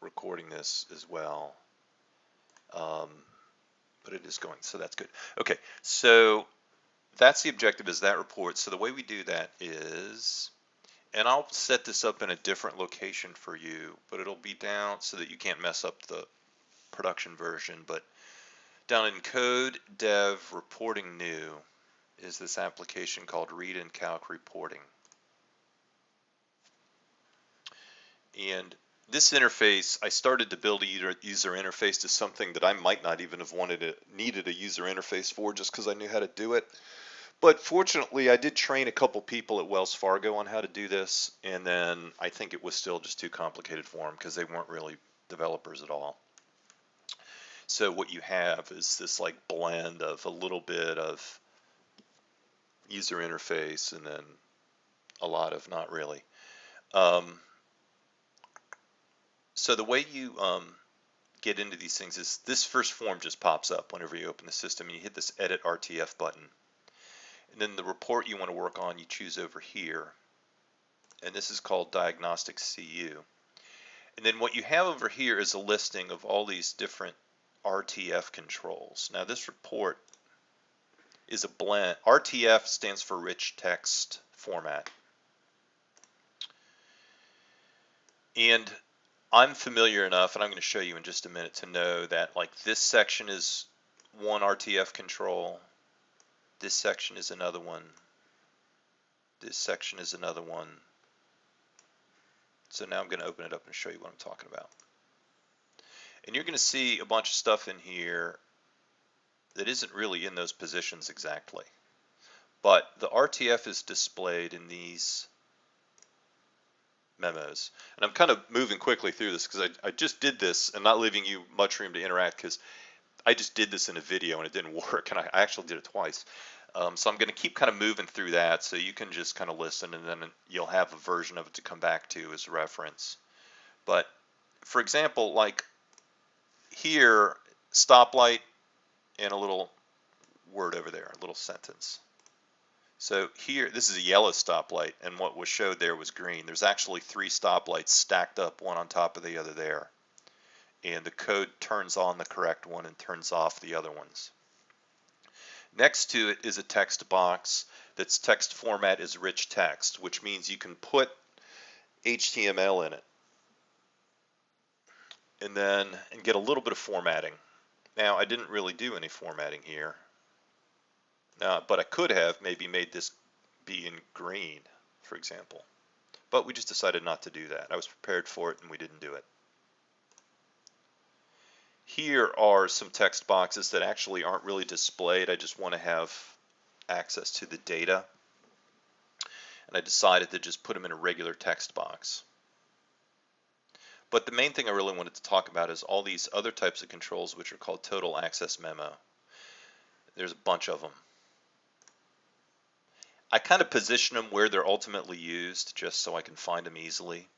recording this as well. But it is going, so that's good. Okay, so that's the objective, is that report. So the way we do that is, and I'll set this up in a different location for you, but it'll be down so that you can't mess up the production version. But down in code, dev, reporting new is this application called Read and Calc Reporting. And this interface, I started to build a user interface to something that I might not even have needed a user interface for, just because I knew how to do it. But fortunately, I did train a couple people at Wells Fargo on how to do this, and then I think it was still just too complicated for them because they weren't really developers at all. So what you have is this like blend of a little bit of user interface and then a lot of not really. So the way you get into these things is this first form just pops up whenever you open the system, and you hit this Edit RTF button. And then the report you want to work on, you choose over here. And this is called Diagnostic CU. And then what you have over here is a listing of all these different RTF controls. Now this report is a blend. RTF stands for Rich Text Format. And I'm familiar enough, and I'm going to show you in just a minute, to know that like this section is one RTF control, this section is another one, this section is another one. So now I'm going to open it up and show you what I'm talking about. And you're going to see a bunch of stuff in here that isn't really in those positions exactly. But the RTF is displayed in these memos. And I'm kind of moving quickly through this because I just did this and not leaving you much room to interact, because I just did this in a video and it didn't work, and I actually did it twice. So I'm going to keep kind of moving through that so you can just kind of listen, and then you'll have a version of it to come back to as reference. But for example, like here, stoplight and a little word over there, a little sentence. So here, this is a yellow stoplight, and what was showed there was green. There's actually 3 stoplights stacked up, one on top of the other there. And the code turns on the correct one and turns off the other ones. Next to it is a text box that's text format is rich text, which means you can put HTML in it and get a little bit of formatting. Now, I didn't really do any formatting here. But I could have maybe made this be in green, for example. But we just decided not to do that. I was prepared for it and we didn't do it. Here are some text boxes that actually aren't really displayed. I just want to have access to the data. And I decided to just put them in a regular text box. But the main thing I really wanted to talk about is all these other types of controls, which are called total access memo. There's a bunch of them. I kind of position them where they're ultimately used just so I can find them easily.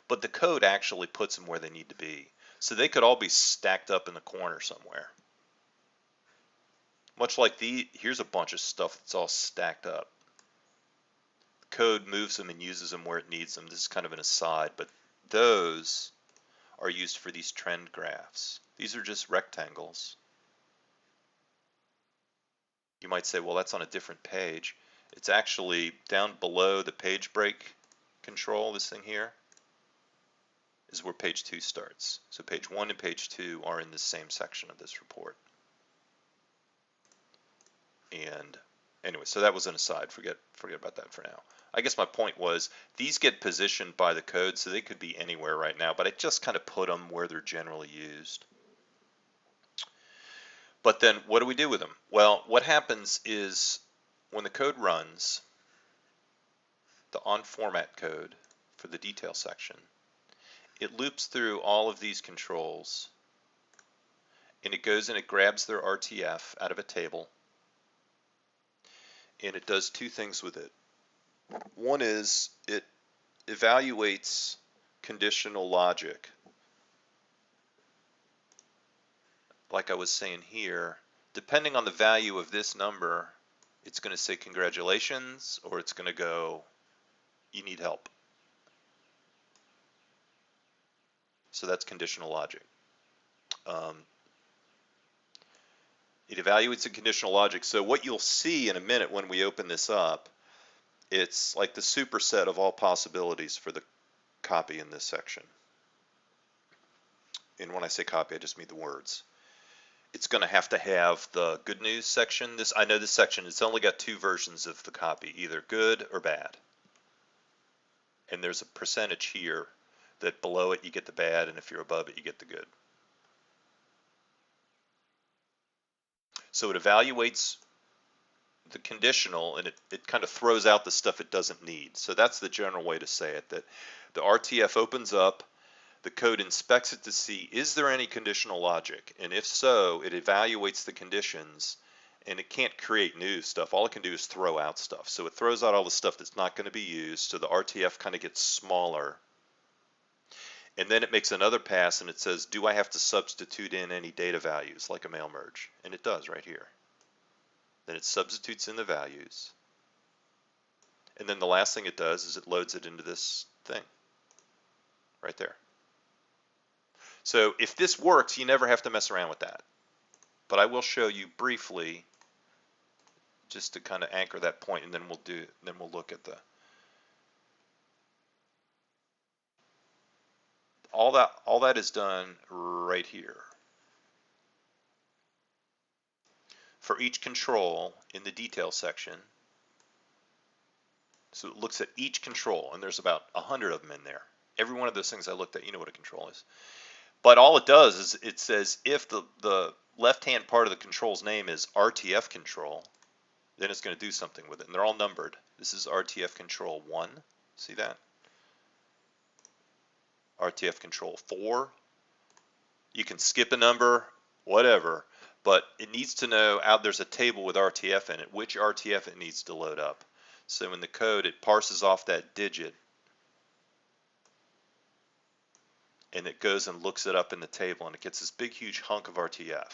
But the code actually puts them where they need to be. So they could all be stacked up in the corner somewhere. Much like here's a bunch of stuff that's all stacked up. The code moves them and uses them where it needs them. This is kind of an aside, but those are used for these trend graphs. These are just rectangles. You might say, well, that's on a different page. It's actually down below the page break control, this thing here, is where page 2 starts. So page 1 and page 2 are in the same section of this report. And anyway, so that was an aside. Forget about that for now. I guess my point was these get positioned by the code, so they could be anywhere right now, but I just kind of put them where they're generally used. But then what do we do with them? Well, what happens is when the code runs, the on-format code for the detail section, it loops through all of these controls, and it goes and it grabs their RTF out of a table, and it does 2 things with it. One is it evaluates conditional logic. Like I was saying here, depending on the value of this number, it's going to say congratulations, or it's going to go, you need help. So that's conditional logic. It evaluates the conditional logic. So what you'll see in a minute when we open this up, it's like the superset of all possibilities for the copy in this section. And when I say copy, I just mean the words. It's going to have the good news section. I know this section, it's only got two versions of the copy, either good or bad. And there's a percentage here that below it you get the bad, and if you're above it you get the good. So it evaluates the conditional, and it kind of throws out the stuff it doesn't need. So that's the general way to say it, that the RTF opens up, the code inspects it to see, is there any conditional logic? And if so, it evaluates the conditions, and it can't create new stuff. All it can do is throw out stuff. So it throws out all the stuff that's not going to be used, so the RTF kind of gets smaller. And then it makes another pass, and it says, do I have to substitute in any data values, like a mail merge? And it does right here. Then it substitutes in the values. And then the last thing it does is it loads it into this thing right there. So if this works, you never have to mess around with that. But I will show you briefly just to kind of anchor that point, and then we'll look at all that is done right here. For each control in the detail section, so it looks at each control, and there's about 100 of them in there. Every one of those things I looked at, you know what a control is. But all it does is it says if the left-hand part of the control's name is RTF control, then it's going to do something with it. And they're all numbered. This is RTF control 1. See that? RTF control 4. You can skip a number, whatever, but it needs to know there's a table with RTF in it, which RTF it needs to load up. So in the code, it parses off that digit, and it goes and looks it up in the table, and it gets this big huge hunk of RTF.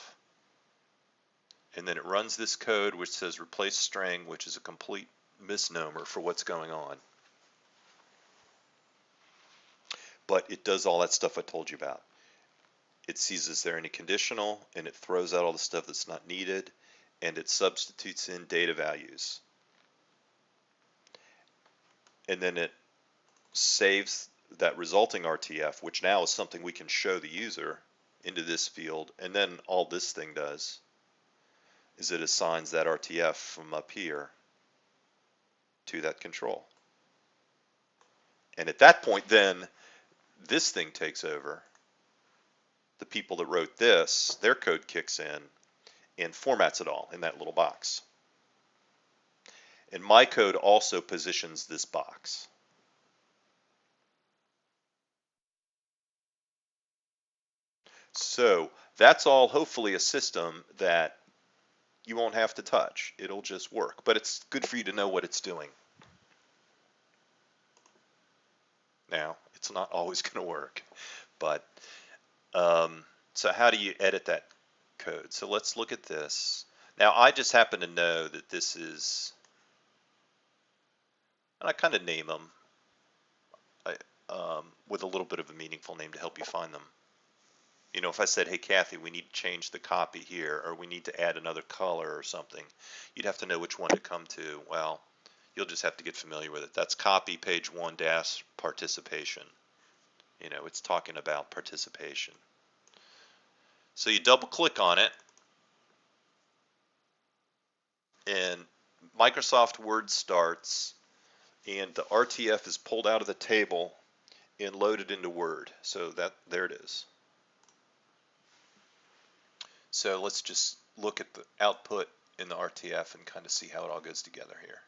And then it runs this code which says replace string, which is a complete misnomer for what's going on. But it does all that stuff I told you about. It sees is there any conditional, and it throws out all the stuff that's not needed, and it substitutes in data values. And then it saves that resulting RTF, which now is something we can show the user, into this field. And then all this thing does is it assigns that RTF from up here to that control. And at that point, then this thing takes over. The people that wrote this, their code kicks in and formats it all in that little box. And my code also positions this box. So that's all hopefully a system that you won't have to touch. It'll just work. But it's good for you to know what it's doing. Now, it's not always going to work. But so how do you edit that code? So let's look at this. Now, I just happen to know that this is, and I kind of name them with a little bit of a meaningful name to help you find them. You know, if I said, hey, Kathy, we need to change the copy here, or we need to add another color or something, you'd have to know which one to come to. Well, you'll just have to get familiar with it. That's copy page 1 dash participation. You know, it's talking about participation. So you double click on it, and Microsoft Word starts, and the RTF is pulled out of the table and loaded into Word. So there it is. So let's just look at the output in the RTF and kind of see how it all goes together here.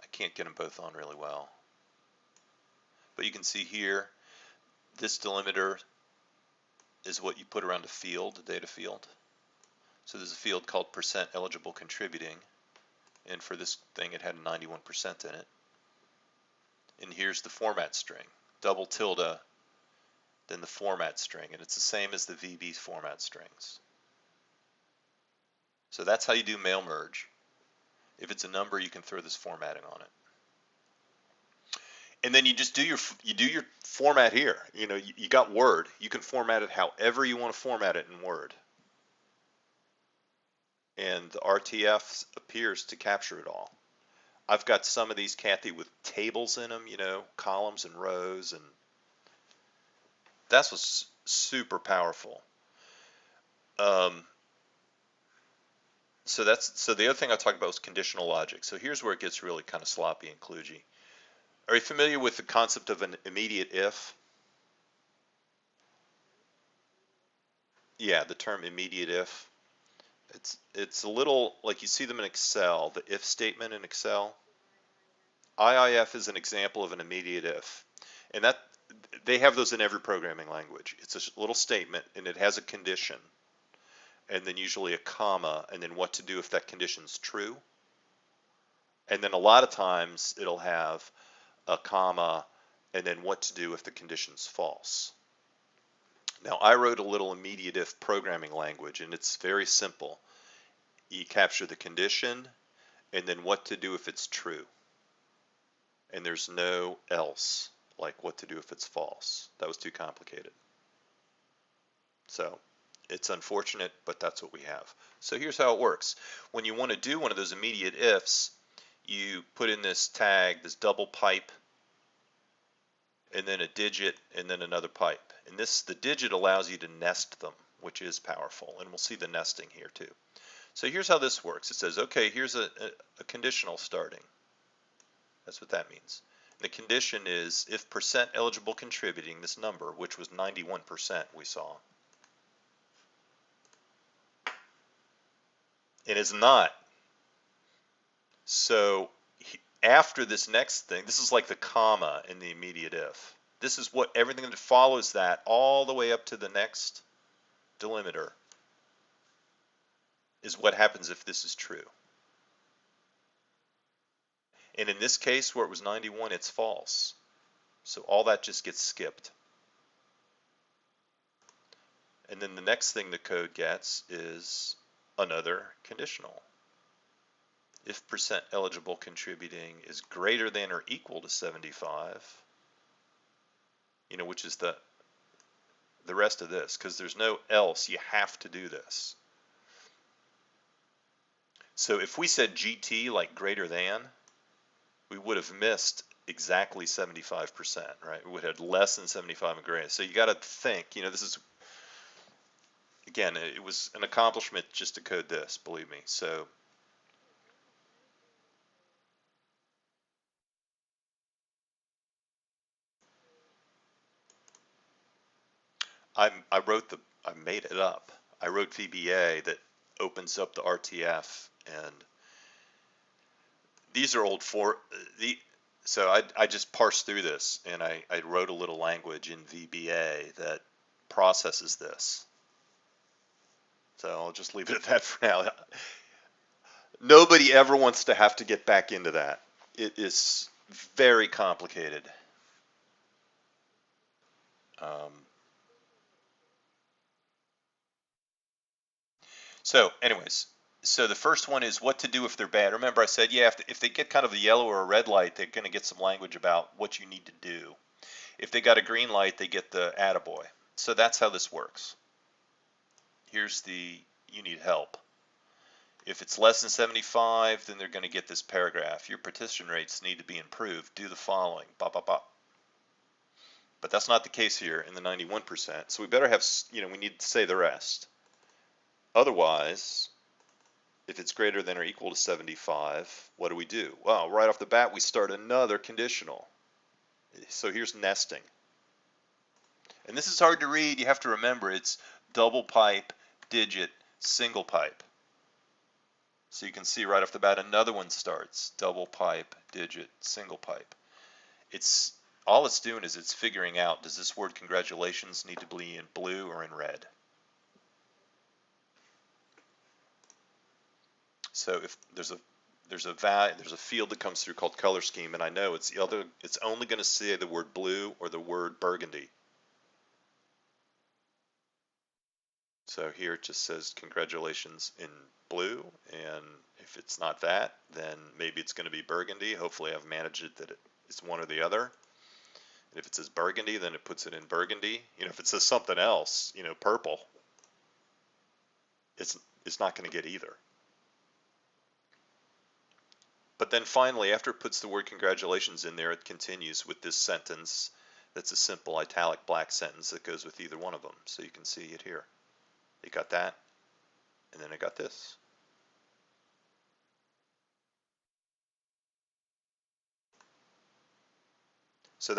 I can't get them both on really well. But you can see here, this delimiter is what you put around a field, a data field. So there's a field called % eligible contributing. And for this thing, it had 91% in it. And here's the format string, double tilde, then the format string, and it's the same as the VB format strings. So that's how you do mail merge. If it's a number, you can throw this formatting on it. And then you just do your format here. You know, you got Word. You can format it however you want to format it in Word. And the RTF appears to capture it all. I've got some of these, Kathy, with tables in them, you know, columns and rows, and that's what's super powerful. So the other thing I talked about was conditional logic. So here's where it gets really kind of sloppy and kludgy. Are you familiar with the concept of an immediate if? Yeah, the term immediate if. It's a little like you see them in Excel, the if statement in Excel. IIF is an example of an immediate if. And that they have those in every programming language. It's a little statement and it has a condition and then usually a comma and then what to do if that condition's true. And then a lot of times it'll have a comma and then what to do if the condition's false. Now I wrote a little immediate if programming language and it's very simple. You capture the condition and then what to do if it's true. And there's no else, like what to do if it's false. That was too complicated. So it's unfortunate, but that's what we have. So here's how it works. When you want to do one of those immediate ifs, you put in this tag, this double pipe, and then a digit, and then another pipe. And the digit allows you to nest them, which is powerful. And we'll see the nesting here too. So here's how this works. It says, okay, here's a conditional starting. That's what that means. The condition is if percent eligible contributing, this number, which was 91% we saw, it is not. So after this next thing, this is like the comma in the immediate if. This is what everything that follows that all the way up to the next delimiter is what happens if this is true. And in this case where it was 91, it's false. So all that just gets skipped. And then the next thing the code gets is another conditional. If percent eligible contributing is greater than or equal to 75, you know, which is the rest of this, because there's no else, you have to do this. So if we said GT like greater than, we would have missed exactly 75%, right? We would have had less than 75 and greater. So you got to think, you know, this is, again, it was an accomplishment just to code this, believe me. So I made it up. I wrote VBA that opens up the RTF, and these are old so I just parsed through this and I wrote a little language in VBA that processes this. So I'll just leave it at that for now. Nobody ever wants to have to get back into that. It is very complicated. So anyways, so the first one is what to do if they're bad. Remember I said, yeah, if they get kind of a yellow or a red light, they're going to get some language about what you need to do. If they got a green light, they get the attaboy. So that's how this works. Here's the you need help. If it's less than 75, then they're going to get this paragraph. Your participation rates need to be improved. Do the following. Bop, bop, bop. But that's not the case here in the 91%. So we better have, you know, we need to say the rest. Otherwise, if it's greater than or equal to 75, what do we do? Well, right off the bat, we start another conditional. So here's nesting. And this is hard to read. You have to remember it's double pipe, digit, single pipe. So you can see right off the bat another one starts. Double pipe, digit, single pipe. It's all it's doing is it's figuring out, does this word congratulations need to be in blue or in red? So if there's a field that comes through called color scheme, and I know it's only going to say the word blue or the word burgundy. So here it just says congratulations in blue, and if it's not that, then maybe it's going to be burgundy. Hopefully I've managed it that it's one or the other. And if it says burgundy, then it puts it in burgundy. If it says something else, purple, it's not going to get either. But then finally, after it puts the word congratulations in there, it continues with this sentence that's a simple italic black sentence that goes with either one of them. So you can see it here. It got that, and then it got this. So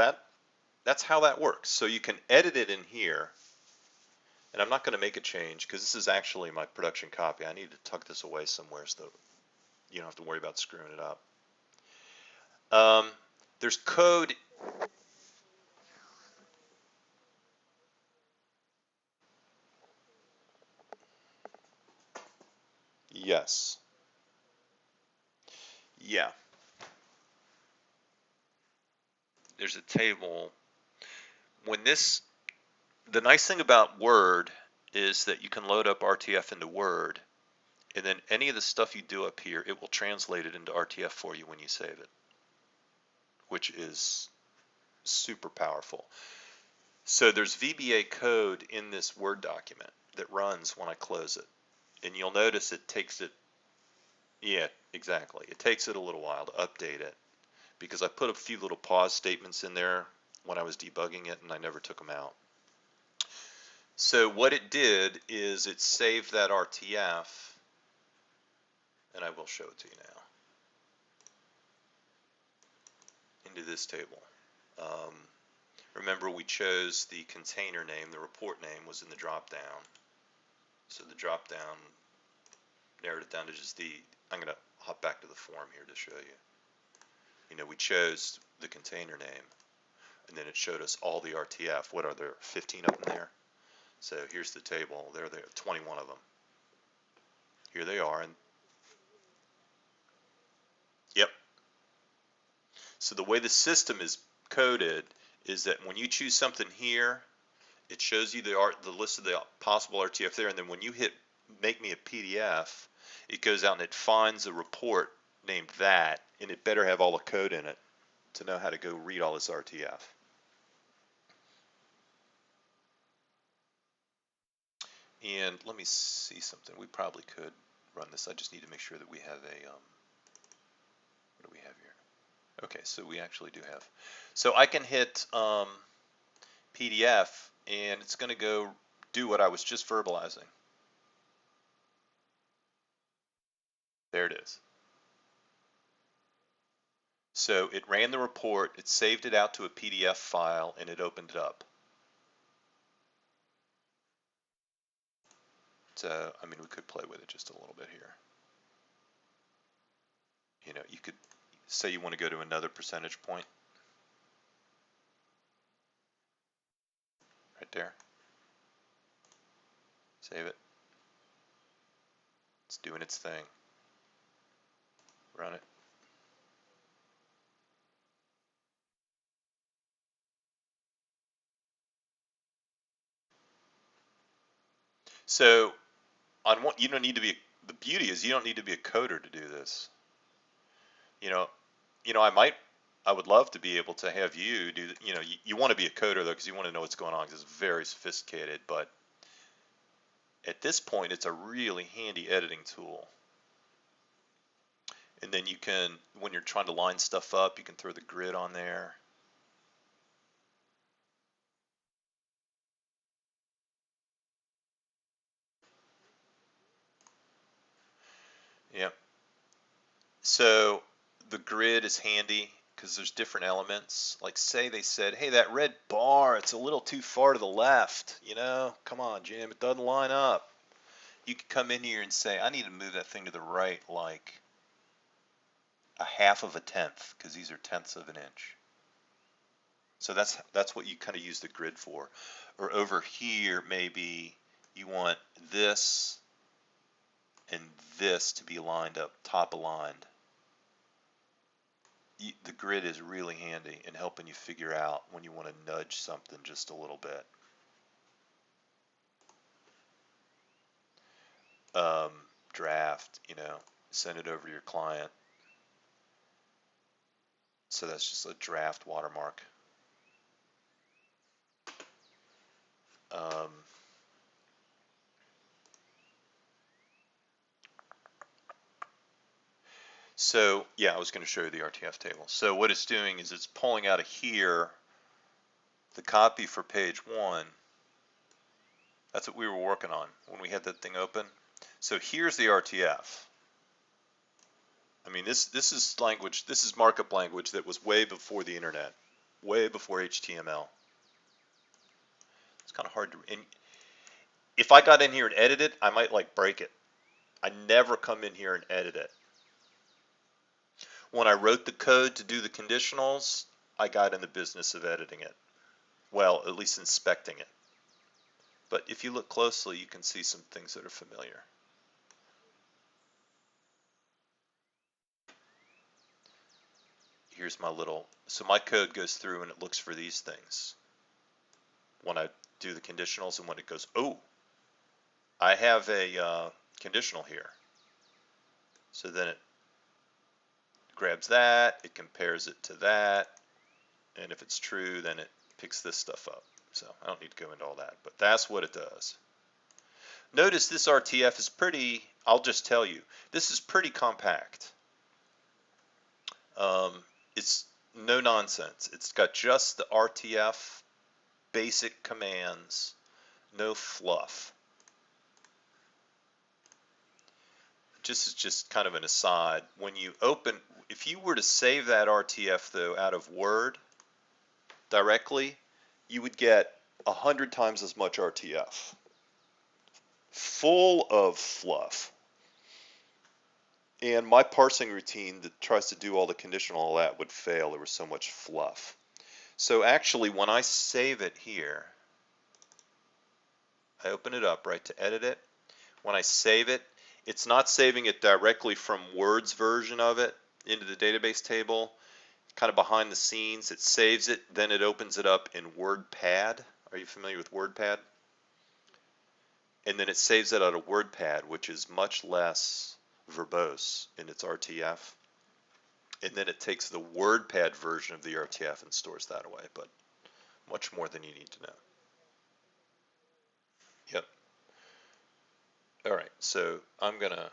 that's how that works. So you can edit it in here, and I'm not going to make a change because this is actually my production copy. I need to tuck this away somewhere so you don't have to worry about screwing it up. There's code. Yes. Yeah. There's a table. The nice thing about Word is that you can load up RTF into Word, and then any of the stuff you do up here, it will translate it into RTF for you when you save it, which is super powerful. So there's VBA code in this Word document that runs when I close it. And you'll notice it takes it, yeah, exactly. It takes it a little while to update it because I put a few little pause statements in there when I was debugging it and I never took them out. So what it did is it saved that RTF, and I will show it to you now, into this table. Remember, we chose the container name. The report name was in the drop-down. So the drop-down narrowed it down to just I'm going to hop back to the form here to show you. We chose the container name, and then it showed us all the RTF. What are there, 15 of them there? So here's the table. There are 21 of them. Here they are. And yep. So the way the system is coded is that when you choose something here, it shows you the list of the possible RTF there, and then when you hit make me a PDF, it goes out and it finds a report named that, and it better have all the code in it to know how to go read all this RTF. And let me see something. We probably could run this. I just need to make sure that we have a, what do we have here? Okay, so we actually do have. So I can hit PDF, and it's going to go do what I was just verbalizing. There it is. So it ran the report, it saved it out to a PDF file, and it opened it up. So, I mean, we could play with it just a little bit here. You could say you want to go to another percentage point. Right there. Save it. It's doing its thing. Run it. So, on what you don't need to be. The beauty is you don't need to be a coder to do this. I would love to be able to have you do. You want to be a coder though, because you want to know what's going on, because it's very sophisticated. But at this point, it's a really handy editing tool. And then you can, when you're trying to line stuff up, you can throw the grid on there. Yep. So the grid is handy because there's different elements. Like say they said, hey, that red bar, it's a little too far to the left. Come on, Jim, it doesn't line up. You could come in here and say, I need to move that thing to the right like a half of a tenth, because these are tenths of an inch. So that's what you kind of use the grid for. Or over here, maybe you want this and this to be lined up, top aligned. The grid is really handy in helping you figure out when you want to nudge something just a little bit. Draft, send it over to your client. So that's just a draft watermark. Um, so yeah, I was going to show you the RTF table. So what it's doing is it's pulling out of here the copy for page 1. That's what we were working on when we had that thing open. So here's the RTF. I mean, this is language, this is markup language that was way before the internet, way before HTML. It's kind of hard to, and if I got in here and edit it, I might like break it. I never come in here and edit it. When I wrote the code to do the conditionals, I got in the business of editing it. Well, at least inspecting it. But if you look closely, you can see some things that are familiar. Here's my little, so my code goes through and it looks for these things. When I do the conditionals and when it goes, oh, I have a conditional here. So then it grabs that, it compares it to that, and if it's true, then it picks this stuff up. So I don't need to go into all that, but that's what it does. Notice this RTF is pretty, I'll just tell you, this is pretty compact. It's no nonsense. It's got just the RTF basic commands, no fluff. Just kind of an aside, when you open, if you were to save that RTF though out of Word directly, you would get 100 times as much RTF, full of fluff. And my parsing routine that tries to do all the conditional all that would fail. There was so much fluff. So actually, when I save it here, I open it up, right, to edit it. When I save it, it's not saving it directly from Word's version of it into the database table. Kind of behind the scenes, it saves it, then it opens it up in WordPad. Are you familiar with WordPad? And then it saves it out of WordPad, which is much less verbose in its RTF. And then it takes the WordPad version of the RTF and stores that away, but much more than you need to know. Yep. All right, so I'm gonna